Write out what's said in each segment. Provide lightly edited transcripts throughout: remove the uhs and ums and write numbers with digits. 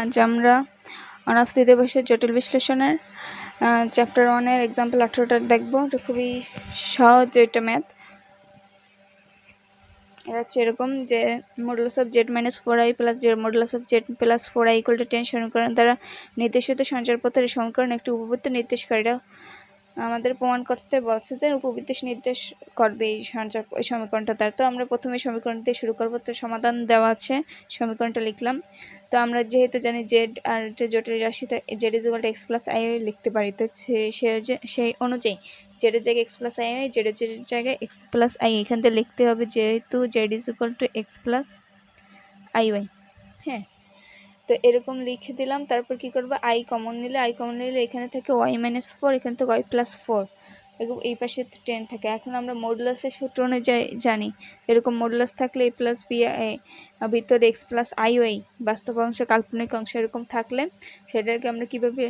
আজ আমরা অনার্স তৃতীয় বর্ষের জটিল বিশ্লেষণের চ্যাপ্টার 1-এর এক্সাম্পল 18টা দেখব। এটা খুবই সহজ, এটা ম্যাথ। এটা হচ্ছে এরকম যে modulus of Z minus 4i plus Z modulus of Z plus 4i equal to 10 সমীকরণ দ্বারা নির্দেশিত সঞ্চারপথের সমীকরণ একটি উপবৃত্ত নির্দেশকারীরা আমাদের প্রমাণ করতে বলছে যে উপবৃত্ত নির্দেশ করবে এই সমীকরণটা দ্বারা। তো আমরা প্রথমে সমীকরণ দিয়ে শুরু করব। তো সমাধান দেওয়া আছে, সমীকরণটা লিখলাম। তো আমরা যেহেতু জানি জেড আর জটিল রাশি, Z is equal to x plus I লিখতে পারি। তো সেই অনুযায়ী জেডের জায়গায় এক্স প্লাস আই, জেডের জায়গায় এক্স প্লাস আই এখান থেকে লিখতে হবে, যেহেতু z is equal to x plus i y. হ্যাঁ, তো এরকম লিখে দিলাম। তারপর কি করবো, আই কমন নিলে এখানে থাকে ওয়াই মাইনাস 4, এখানে থেকে ওয়াই প্লাস 4, এরকম এই পাশে 10 থাকে। এখন আমরা মডুলাসের সূত্র অনুযায়ী জানি এরকম মডুলাস থাকলে এ প্লাস বি ভিতরে এক্স প্লাস আই ওয়াই বাস্তব অংশ কাল্পনিক অংশ এরকম থাকলে সেটাকে আমরা কিভাবে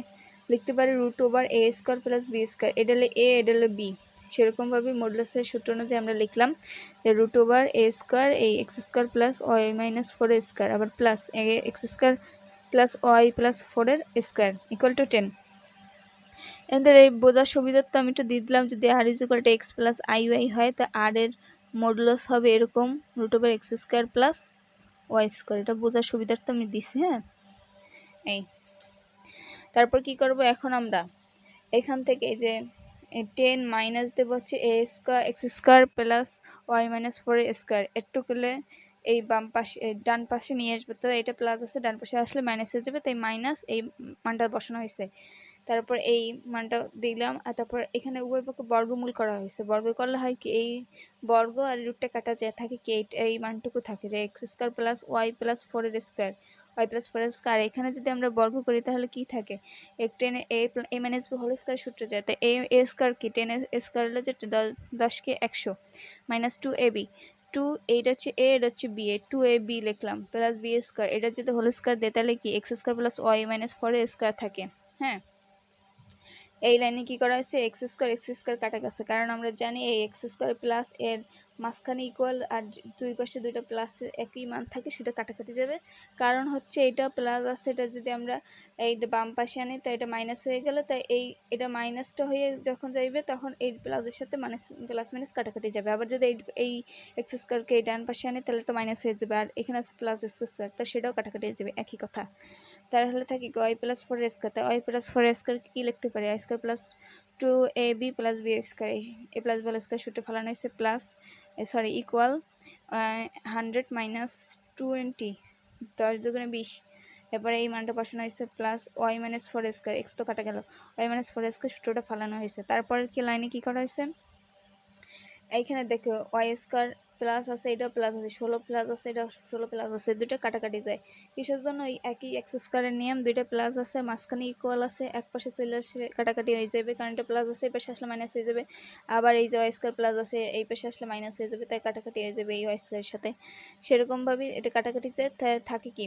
লিখতে পারি, root over a square plus b square. এটা হলে এ, এটা হলে বি। সেরকমভাবে মডুলাসের সূত্র অনুযায়ী আমরা লিখলাম রুট ওভার এ স্কোয়ার এই x square plus y minus 4 square, আবার plus x square plus y plus 4 square equal to 10। এদের এই বোঝার সুবিধার্থে আমি একটু দিয়ে দিলাম, যদি r is equal to x plus i y হয় তা আর এর মডুলাস হবে এরকম root over x square plus y square. এটা বোঝার সুবিধার্থে আমি দিছি। হ্যাঁ, এই তারপর কি করব, এখন আমরা এখান থেকে এই যে 10 মাইনাস দেবো হচ্ছে a square x square plus y minus 4 square. একটু করলে এই বাম পাশে ডান পাশে নিয়ে আসবে, তো এটা প্লাস আছে, ডান পাশে আসলে মাইনাস হয়ে যাবে, তাই মাইনাস এই মানটা বসানো হয়েছে। তারপর এই মানটা দিলাম, আর তারপর এখানে উভয় পক্ষে বর্গমূল করা হয়েছে। বর্গ করলে হয় কি, এই বর্গ আর রুটটা কাটা যায়, থাকে কি এই মানটুকু থাকে যে x square plus y plus 4 square, y plus 4 square. এখানে যদি আমরা বর্গ করি তাহলে কি থাকে, এক 10 এ মাইনাস বি হোল স্কোয়ার সূত্র যায়। তাই এ স্কোয়ার কি 10 স্কোয়ার হলে যে 10কে 100 মাইনাস 2ab, 2 এইটা হচ্ছে এ, এটা হচ্ছে বি, 2ab লিখলাম প্লাস বি স্কোয়ার। এটা যদি হোল স্কোয়ার দেয় তাহলে কি x square plus y minus 4 square থাকে। হ্যাঁ, এই লাইনে কি করা হয়েছে, এক্স স্কোয়ার কাটা গেছে, কারণ আমরা জানি এই এক্স স্কোয়ার প্লাস এর মাঝখানে ইকুয়াল আর দুই পাশে দুইটা প্লাস একই মান থাকে, সেটা কাটাকাটি যাবে। কারণ হচ্ছে এটা প্লাস আছে, এটা যদি আমরা এই বাম পাশে আনি তাই এটা মাইনাস হয়ে গেল, তাই এটা মাইনাসটা হয়ে যখন যাইবে তখন এই প্লাসের সাথে প্লাস মাইনাস কাটাকাটি যাবে। আবার যদি এই এক্স স্কোয়ারকে এই ডান পাশে আনি তাহলে তো মাইনাস হয়ে যাবে, আর এখানে আছে প্লাস এক্স স্কোয়ার, তা সেটাও কাটাকাটি যাবে, একই কথা। তাহলে থাকে ওয়াই প্লাস 4 স্কোয়ার, তাই ওয়াই প্লাস 4 স্কোয়ার কি লিখতে পারি, a square plus 2ab plus b square. A plus b square সূত্রে ফেলানো হয়েছে প্লাস ইকুয়াল 100 মাইনাস 20, 10 দুগুণে 20। এরপরে এই মানটা বসানো হয়েছে plus y minus 4 square, x তো কাটা গেল, ওয়াই মাইনাস 4 স্কোয়ার সূত্রটা ফেলানো হয়েছে। তারপর কি লাইনে কি করা হয়েছে, এইখানে দেখো ওয়াই স্কোয়ার প্লাস আছে, এটা প্লাস আছে, 16 প্লাস আছে, এটা 16 প্লাস আছে, দুটো কাটাকাটি যায়। কিসের জন্য, একই এক্স স্কোয়ারের নিয়ম, দুইটা প্লাস আছে মাঝখানে ইকুয়াল আছে, এক পাশে চলে আসলে কাটাকাটি হয়ে যাবে, কারণ এটা প্লাস আছে এই পাশে আসলে মাইনাস হয়ে যাবে। আবার এই যে ওয়াই স্কোয়ার প্লাস আছে এই পাশে আসলে মাইনাস হয়ে যাবে, তাই কাটাকাটি হয়ে যাবে এই ওয়াই স্কোয়ারের সাথে। সেরকমভাবে এটা কাটাকাটি থাকে কি,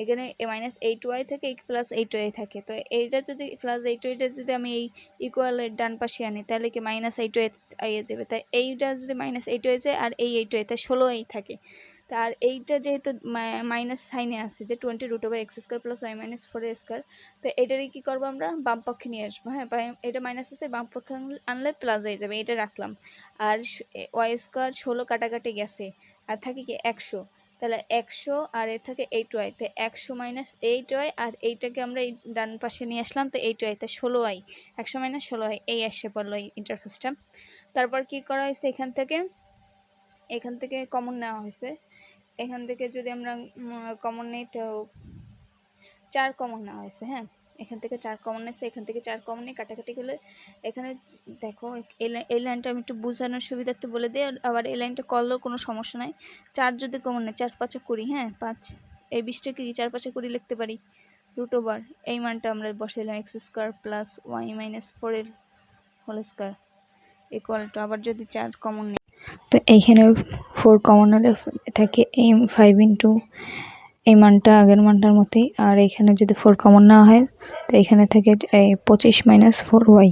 এখানে মাইনাস 8y থাকে, প্লাস 8y থাকে। তো এইটা যদি প্লাস 8y যদি আমি এই ইকুয়ালের ডান পাশে আনি তাহলে কি মাইনাস 8y আইয়ে যাবে, তাই এইটা যদি মাইনাস 8y যায় আর এই 8y তাই 16y থাকে। তার এইটা যেহেতু মাইনাস সাইনে আছে যে 20 root over x square plus y minus 4 square, তো এটারই কি করবো আমরা বাম পক্ষে নিয়ে আসবো। হ্যাঁ, এটা মাইনাস আছে, বাম পক্ষে আনলে প্লাস হয়ে যাবে, এটা রাখলাম। আর ওয়াই স্কোয়ার 16 কাটাকাটি গেছে, আর থাকে কি 100, তাহলে 100 আর এর থাকে 8y, তাই 100 মাইনাস 8y, আর এইটাকে আমরা এই ডান পাশে নিয়ে আসলাম, তো 8y, তাই 16y, 100 মাইনাস 16y এই আসে পড়লো এই ইন্টারফেসটা। তারপর কি করা হয়েছে, এখান থেকে কমন নেওয়া হয়েছে। এখান থেকে যদি আমরা কমন নেই তো 4 কমন নেওয়া হয়েছে। হ্যাঁ, এখান থেকে 4 কমন নিয়েছে, এখান থেকে 4 কমন নিয়ে কাটাকাটি হলে এখানে দেখো এই লাইনটা আমি একটু বোঝানোর সুবিধার্থে বলে দিই, আবার এই লাইনটা করলেও কোনো সমস্যা নাই। 4 যদি কমন নেয় 4 5 20, হ্যাঁ 5, এই 20টাকে 4 5 20 লিখতে পারি, রুট ওভার এই মানটা আমরা বসাইলাম x square plus y minus 4 এর হোল স্কোয়ার ইকুয়াল টু, আবার যদি 4 কমন নেই তো এইখানে 4 কমন হলে থাকে এই 5 ইন্টু এই মানটা আগের মানটার মতোই, আর এখানে যদি 4 কমন না হয় তো এখানে থেকে 25 মাইনাস 4y,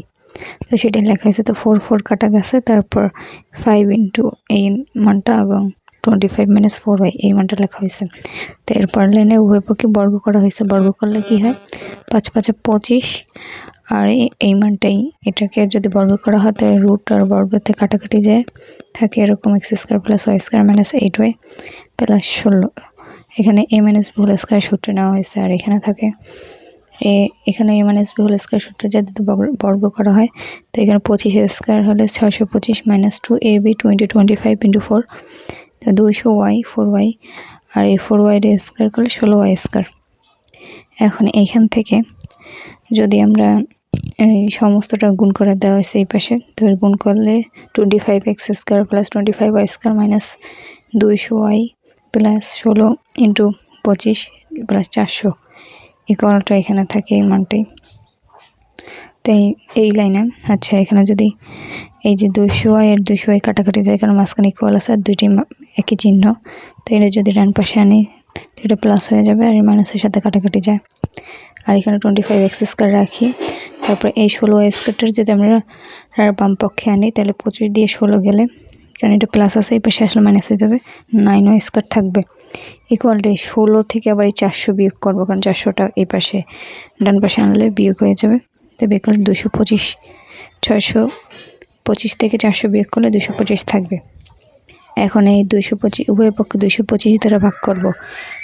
তো সেটাই লেখা হয়েছে। তো 4 4 কাটা গেছে, তারপর 5 ইন্টু এই মানটা এবং 25 - 4y এই মানটা লেখা হয়েছে। তো এরপর লাইনে উভয় পক্ষে বর্গ করা হয়েছে, বর্গ করলে কি হয় 5 × 5 = 25, আর এই মানটাই এটাকে যদি বর্গ করা হয় তাহলে রুট আর বর্গতে কাটাকাটি যায়, থাকে এরকম x² + y² - 8y + 16। এখানে a - b² সূত্র নেওয়া হয়েছে, আর এখানে থাকে এখানে a - b² সূত্র যদি বর্গ করা হয় তো এখানে 25² হলে 625 - 2ab 25 × 4 তো 200y 4y, আর এই 4y স্কয়ার করলে 16y²। এখন এইখান থেকে যদি আমরা এই সমস্তটা গুণ করে দেওয়া হয়েছে এই পাশে, তো গুণ করলে 25x² + 25y² - 200y + 16 × 25 + 400 ইকুয়ালটা এখানে থাকে এই মানটাই। তো এই লাইনে আচ্ছা এখানে যদি এই যে 200y আর 200y কাটাকাটি যায়, কারণ মাঝখানে ইকুয়াল আছে আর দুইটি একই চিহ্ন, তো এটা যদি ডান পাশে আনি তো এটা প্লাস হয়ে যাবে আর মাইনাসের সাথে কাটাকাটি যায়। আর এখানে 25x² রাখি, তারপর এই 16y² যদি আমরা বাম পক্ষে আনি তাহলে 25 দিয়ে 16 গেলে, কারণ এটা প্লাস আছে এই পাশে আসলে মাইনাস হয়ে যাবে, 9y² থাকবে ইকুয়ালটা 16 থেকে আবার এই 400 বিয়োগ করবো, কারণ 400টা এই পাশে ডান পাশে আনলে বিয়োগ হয়ে যাবে, তবে ইকুয়াল 225। 625 থেকে 400 বিয়োগ করলে 225 থাকবে। এখন এই 225 উভয় পক্ষে 225 দ্বারা ভাগ করব।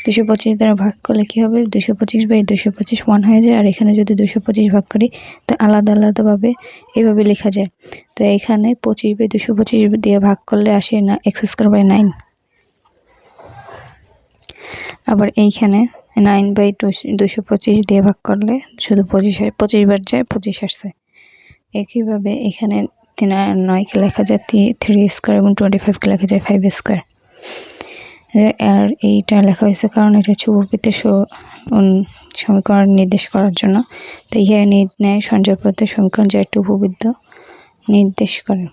225 দ্বারা ভাগ করলে কি হবে 225/225 1 হয়ে যায়, আর এখানে যদি 225 ভাগ করি তো আলাদা আলাদাভাবে এইভাবে লেখা যায়। তো এখানে 25/225 দিয়ে ভাগ করলে আসে না x²/9, আবার এইখানে 9/225 দিয়ে ভাগ করলে শুধু 25 বার যায় 25 আসছে। একইভাবে এখানে 9কে লেখা যায় 3² এবং 25কে লেখা যায় 5²। আর এইটা লেখা হয়েছে কারণ এটা হচ্ছে উপবৃত্তের সমীকরণ নির্দেশ করার জন্য। তো ইহা নির্ণয় সঞ্চারপথের সমীকরণ যা একটা উপবৃত্ত নির্দেশ করে।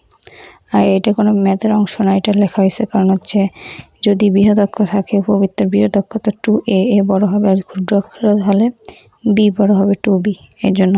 আর এটা কোনো ম্যাথের অংশ না, এটা লেখা হয়েছে কারণ হচ্ছে যদি বৃহদক্ষ থাকে উপবৃত্তের বৃহদক্ষ তো 2a বড় হবে, আর ক্ষুদ্র হলে b বড় হবে 2b, এর জন্য।